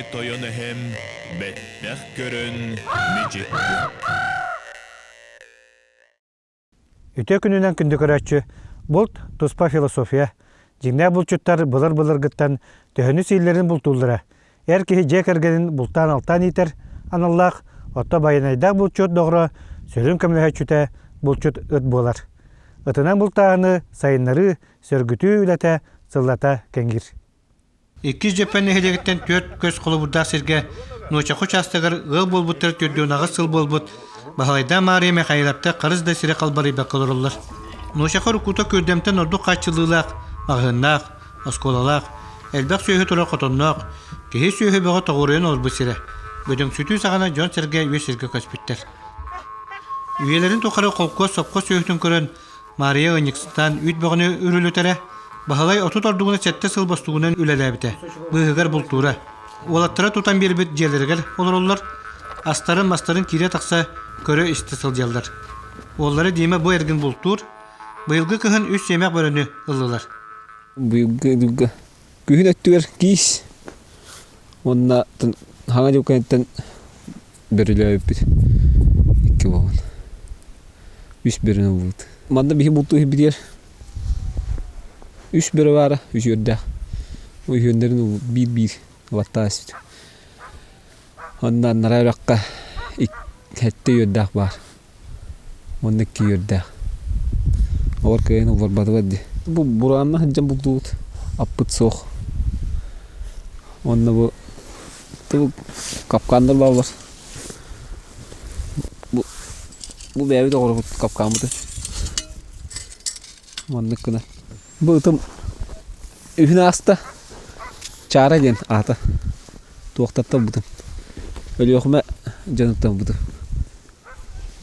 Байанай тойон эһем бетбэх көрөн мижит. Үтө күнүнөн күндү көрөчү булт туспа философия. Жигнэ булчуттар былыр гыттан төһөнү сийлерин бултулдыра. Эр кихи жекергенин бултан алтан итер, аналлах отто Байанайда булчут догро сөрүн көмөһөчүтэ булчут ыт болар. Ытынан бултааны сайыннары сөргүтүү үлете сыллата кеңгир. 2 жепенне хелегеттен 4 көз қолы бурда серге Нуочаха частыгар ыл болбуттар төрдүнагы сыл болбут. Бахайда мариме хайрапта карыз да сире калбары бакылырлар. Нуочаха рукута көрдемтен орду качылылак, агыннак, осколалак, элбак сөйхө тура котоннак, кеһи сөйхө бага тогорын орбу сире. Бөдөң сүтү сагана жон серге өсерге көспүттер. Үелерин тохары колко сопко сөйхтүн көрөн Мария Оникстан үт бөгөнө үрүлөтөрө. Бахалай отут ордугуна сетте сыл бастугунан үлеләбите. Быһыгар бултура. Олаттыра тутан бербит жерлергер олороллар. Астарын кире такса көрө исте сылжалдар. Оллары диме бу эрген бултур. Быйылгы кыһын 3 семек бөрөнү ыллылар. Быйылгы күһүн өттүгер кис. Онна хаңа жукайттан берилебит. 2 болон. 3 беренө булт. Манда бихи булту хибидер. 3 бері бары, 3 өрдәк. Ой өндерін бір ваттас. Ондан нарайраққа әтті өрдәк бар. Онда 2 өрдәк. Олар көйін олар бады бәді. Бұл бұранна хыджан бұлдуғыд. Аппыт соқ. Онда бұл капқандар балар. Бұл бәбі де олар капқан бұды. Онда күні. Бұлтым үйін аста чара ден ата тоқтатта бұдым. Өлі оқыма жаныптан бұдым.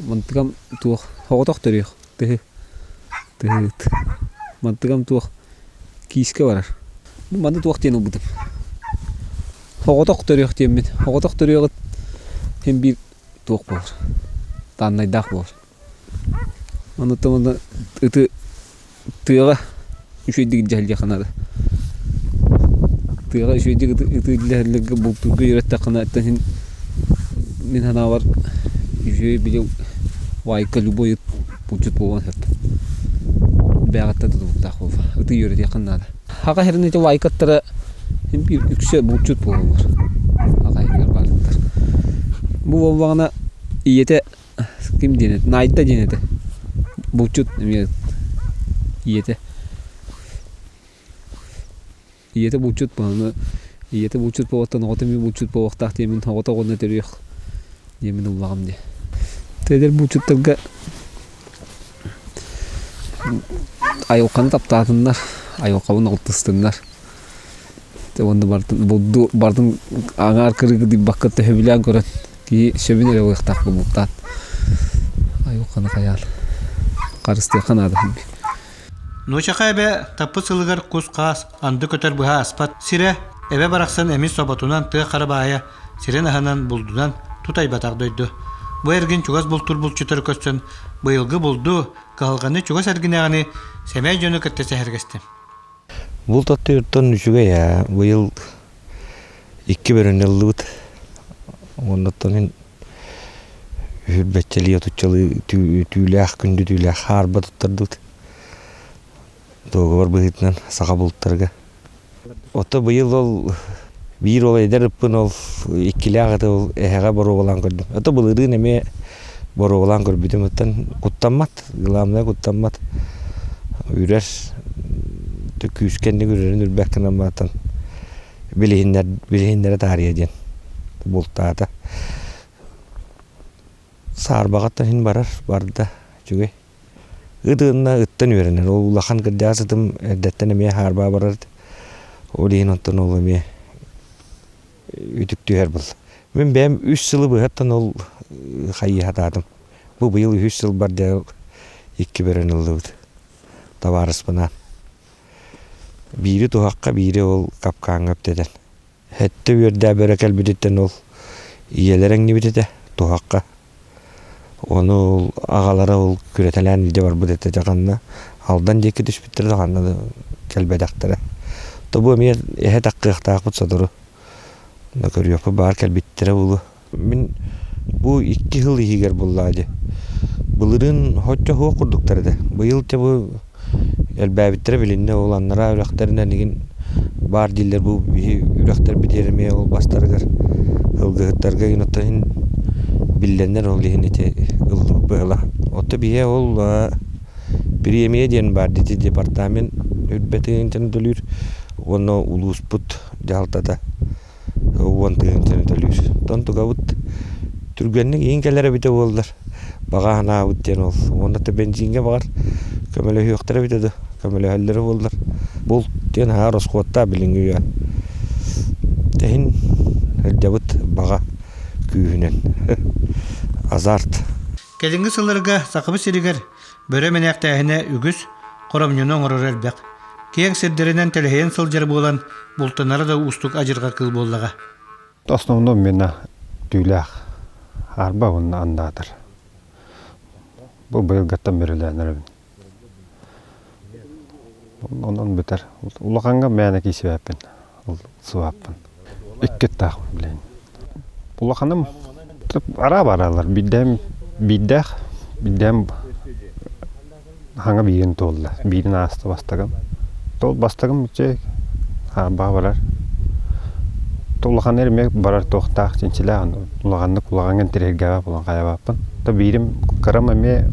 Мантығам туық хоғытоқ түрек. Мантығам туық кейіске барар. Манды туық дені бұдым. Хоғытоқ түрек деймін. Хоғытоқ түрек hem bir туық болыр. Таннайдақ болыр. Манды үті тыға үшөйдігі жәлге қанады. Тыға үшөйдігі үтілерлігі бұлтуғы үйретті қанады. Мен хана бар үшөй білеу вайка любой бұлчут болған сәтті. Бәғатта тұты бұлтақ болға. Үті үйретті қанады. Хаға херінеті вайкаттары бір үксе бұлчут болған бар. Хаға егер бардықтар. Бұл болғана иеті кім денеді? Найдда денеді. Бұлчут иеті. Иеті бұлчут бағаны. Иеті бұлчут болғаттан оғыта мен бұлчут болғақтақ деймін. Оғыта ғодына түрек деймін ұлағым де. Тәдер бұлчуттарға айылқаны таптатындар. Айылқауын алтыстындар. Онда бардың аңар кіргі деп бақытты хөбілен көрін. Кейі шөбін өрі ойықтақ бұлтат. Айылқаны қаял. Қарысты қанады. Нуочаха эбе таппы сылыгар кус қас, анды көтер бұға аспат. Сире эбе барақсан әмін собатунан тыға қарабая, сирен аханан бұлдудан тутай батақ дөйді. Бұ әрген чугас бұлтур бұлчутыр көстен, бұйылғы бұлду, қалғаны чугас әрген ағаны сәмәй жөні көттесі әргесті. Бұл татты үрттен үшіге я, бұйыл 2 бәрін елді бұд. Ондаттан мен үрбәтчәлі отучалы түйіләқ, күнді түйіләқ харба тұттарды бұд. Доғы бар бұғытынан саға бұлттарға. Ота бұйыл ол бір ол әдер ұппын ол 2 ағыды ол әғаға бару олан көрдім. Ота бұлырын әме бару олан көрбідім. Оттан құттанмат, ғыламда құттанмат. Үрер күйіскенді көрерін үрбәкін амматтан білігіндері тария ден бұлттағыда. Сарбағаттан хин барар, барды жүгей. Ыдыынна ыттан өренер. Ол улахан кырдясытым әрдеттен әме харба барарды. Ол ең оттан ол әме үтіктүйер бұл. Мен бәм 3 сылы бұғаттан ол қайы хатадым. Бұл бұйыл 3 сыл бар дәл 2 берен ұлды бұд. Табарыс бұнан. Бири туғаққа бири ол капқан өптеден. Хәтті өрді бөрі кәлбідеттен ол иелерің не бітеді туғаққа. Оны ағалары ол күретелән үлде бар бұд әтті жағанына алдан декі түспіттірді ғанады кәлбәдақтары. Тобу әмер әхет аққиқтақ бұд садыру. Na görüyor bu barkel bittere bulu. Min bu 2 yıl higer bulladı. Bulurun hoca ho kurdukları da. Bu yılca bu elbette bilinne olanlara üreklerine nigin bar diller bu ürekler bitirmeye ol bastargar. Hılgıtlarga yöneten billenler ol lihnete ıldı böyle. Otta biye ol bir yemeğe diyen bar dedi departament ürbetin dölür. Onu ulus put jaltada. Wantin dölür. Tontu gavut Türkmenlik yengelere bite oldular. Bagana bitten ol. Onda da benzinge var. Kömele yoktara bitedi. Kömele halleri oldular. Bol den ha roskotta bilingiyor. Tehin jabıt baga kүйүнен. Azart. Келинги сылларга сакыбы сиригер бөрө менектәһине үгүс коромньонун орорелбек. Кең сердеринен телехен сылжыр болан бултанары да устук ажырга кыл боллага. Основном мена тюлях арба он андатыр. Бу быйыл гаттан бериләнер. Онон бетер. Улаганга мәне кисеппен. Ул суаппын. Икки тах белән. Улаганым ара баралар. Биддәх ханга биен толла. Бидин асты бастагам. Тол бастагам че ба барар. Толган эрмек барар тохтак чинчилан. Улаганны кулаган терергә булган каябаппын. Та бирим карама ме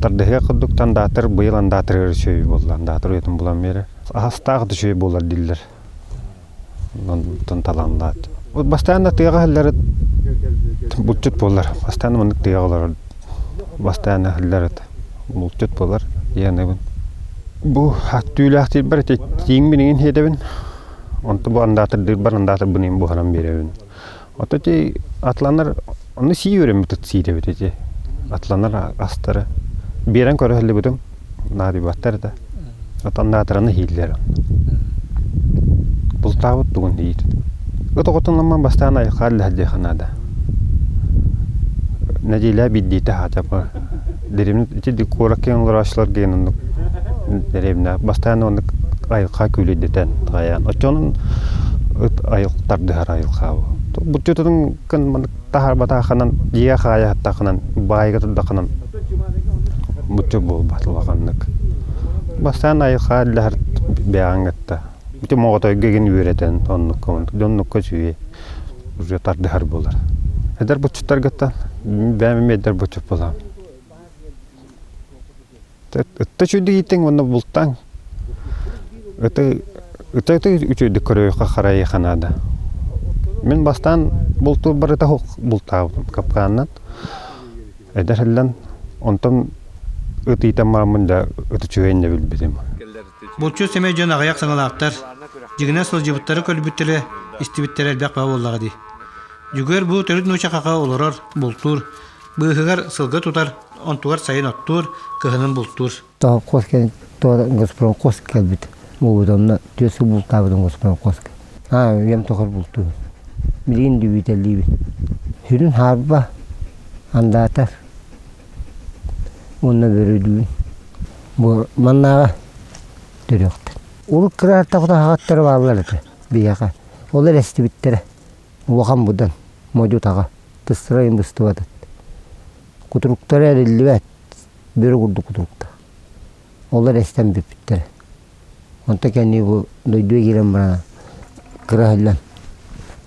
тардыга кылдык тандатыр быйыл андатыр шөй болду. Андатыр өтүм булам мере. Астагы шөй болар диллер. Нон таландат. Вот постоянно тыгалар булчут болар. Постоянно мындык тыгалар. Постоянно халлар булчут болар. Яны бу хаттүләхтер бер тиң менен хедебин. Онты бу андатыр бар андатыр бунин бу харам беребин. Оточи атланар аны сиюрем бит сиюребит. Атланар астары. Берен көрөлү бүтүм. Нади баттар да. Атандатырны хиллер. Бул табыт бүгүн дейт. Отоготунан бастана айкалла хадеханада. Надила биддите хатапа. Деремин ити декоракен рашлар генин. Деремна бастана он айка күледетен таян. Очонун айыктарды айылка. Бутчутун кын тахар батаханан дия хая таханан байга тудаханан бутчу бол батылганнык. Бастана айка лар бянгатта. Бите могото геген үйрөтен оннуккон. Доннукка жүйе. Уже тардыхар болар. Эдер бутчуттаргатта бәме эдер бутчуп болам. Өттө чүдү итең оны бултаң. Өттө үчүдү көрөйкө карай ханада. Мен бастан булту барыта бултау капканнан. Эдерлен онтон өтүйтем мамында өтүчүгенде билбедим. Булчу семей жана аяк саңалаактар жигине сылжыбыттары көлбүттөрү истибиттерер бак боллага ди. Жүгөр бу төрүт Нуочахага олорор бултур. Быгыгар сылга тутар, онтугар сайын оттур, кыһынын бултур. Та коскен то госпром коскел бит. Муудамна төсү бултабын госпром коске. Ям тохор бултур. Милин дибителли. Хүрүн харба андатар. Онна берүдү. Бу маннага төрөктөр. Ул кырартагы хаттар баллар бияга. Олар эстибиттер. Улган будан модутага тысрайын быстыбат. Кутруктар элилбет. Бир гурду кутрукта. Олар эстен биптер. Онта кени бу дойдуй кирен бара. Кыраллан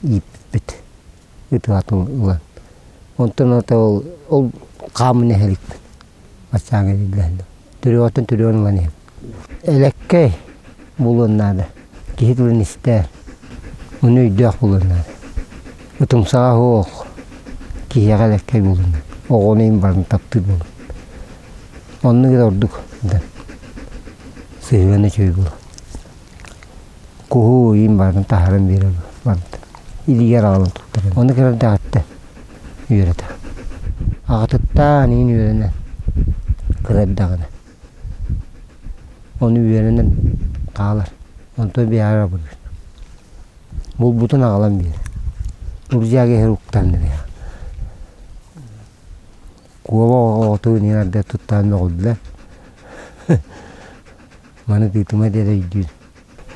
иппит. Итатун улан. Онта нота ол камыны хелик. Ачаңа дилен. Төрөтөн төрөнүн гане. Элекке булуннады. Кихитлин истер. Уну үйдөх булуннады. Утумсаға хоқ. Кихиға элекке булуннады. Оғонайын барын таптыр булун. Онны кет ордук. Сыйғаны чөй булу. Куху үйін барын тахарын бері барын. Илигер алын тұқтыр. Оны керді ағытты. Үйреті. Ағытыттан ең үйренен. Кырабдағыны. Onu üzerinden kalır. Ondan bir ara bulur. Bu butun ağlam bir. Urjaya her uktandır ya. Kuva otu nerede tuttan oldular. Bana ditime de gidiyor.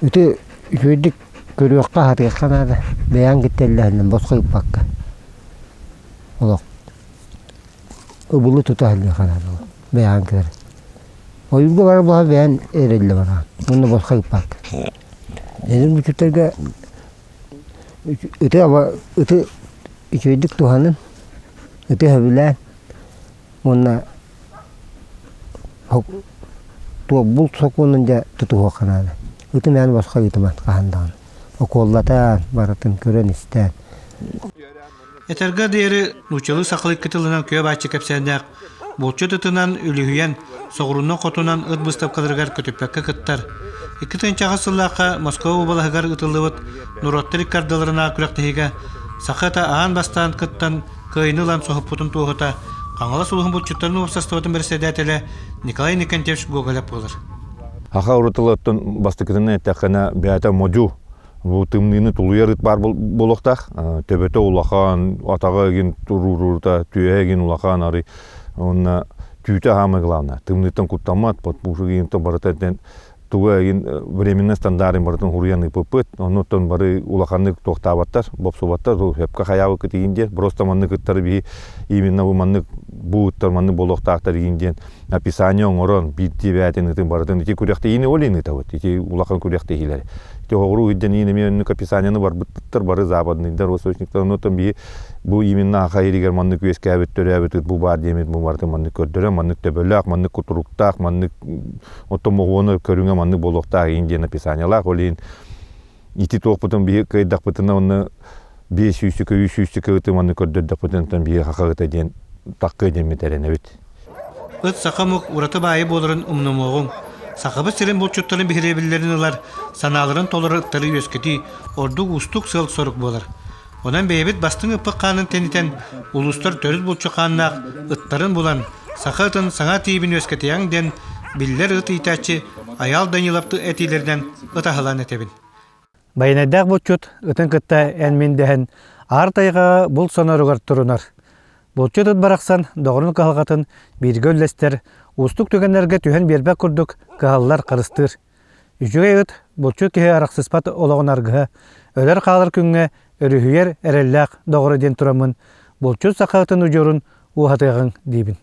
Öte şöyle görüyor ki hadi kanada. Бәян кеттелләрнен босқа иппакка. Олақ. Ұбылы тұтағылы қанады. Бәян кер. Ойылғы бары бұға бәян әрелі бара. Оны босқа иппакка. Әзір Булчуттарга үті үчөйдік туғанын, үті хөбілән, онна бұл соқуының да тұтуға қанады. Үті мәні басқа үтімат қағандағын. Околлатан, баратын көрен істен. Этерга дейері нучалы сақылы кітілінен көй бачы кәпсәндәк, Булчут ытынан үліхүйен, соғырынның қотынан ұт бұстап қадырғар көтіппәкке кіттар. 2-нчы ғасырлаққа Москва балағығар ұтылығыт Нуроттарик кардаларына күрәқтігі сақыта аан бастан кыттан кыйнылан соғып бұтын туғыта қаңала сұлығын Булчуттарын ұпсастығытын бір сәдәтілі Николай Никентьевич Гоголяп болыр. Аха урытылыттын бастыкытыны әттәқіна бәйті моджу. Бұл тымныны тулуя рыт бар болуқтақ. Төбеті улақан, атаға еген турурурта, түйе еген улақан ары. Онна түйті хамы главна. Тымныттан куттамат, бұшы егенті барытаттен туға еген временный стандарын барытын хурияны пөппөт. Оннуттан бары улақанны тоқтабаттар, бопсубаттар. Хөпқа хаявы кітігінде. Просто манны кыттары бейі именно бұл манны бұғыттар, манны болуқтақтар егенден. Описание оңырын, битті бәйтін үтін барытын. Ете күректі ені олейні табыт. Ете улақан күректі хилері. Теору үдден ені менің описанияны бар бұттыр бары западныйдар, восточниктар. Оннуттан бейі бұл именно ақа ерігер манны көеске әбіттері әбіттір. Бұл бар демет, бұл барды манны көрдірі, манны төбөләк, манны құтыруқтақ, манны отомоғуыны көріңе манны болуқтақ егенден описаниялақ. Олейін ити тоқ бұтын бейі қайдақ бұтына оны 500-300 өті манны көрдірдік бұтынтан бейі қақағыта ден таққы деметерен әбіт. Ыт сақамық ураты байы болырын ұмнымоғың. Сақабы сирен Булчуттарын бігіребілерін ұлар, саналарын толырықтары өскеті, ордук устук сыл сорық болыр. Онан бейбет бастың ұппық қанын тенітен, улустар төріз Булчу қаннақ, ыттарын болан, сақытын саңа тейбін өскетияң ден, биллер ыт итачы, аял данилапты әтилерден ытахылан әтебін. Байанайдақ Булчут ытын кытта әнмендәһен артайға бұл сонарығар тұрынар. Булчут ыт барақсан доғырын қағылғатын бірге өллестер, устук түгенлерге түйен бербәк күрдік қағалылар қарыстыр. Үжіге ыт Булчут кеге арақсыспат олағын арғыға, өлер қағылар күнге өріхүйер әрелләқ доғыры ден тұрамын, Булчут сақағытын ұжырын уғатығын дейбін.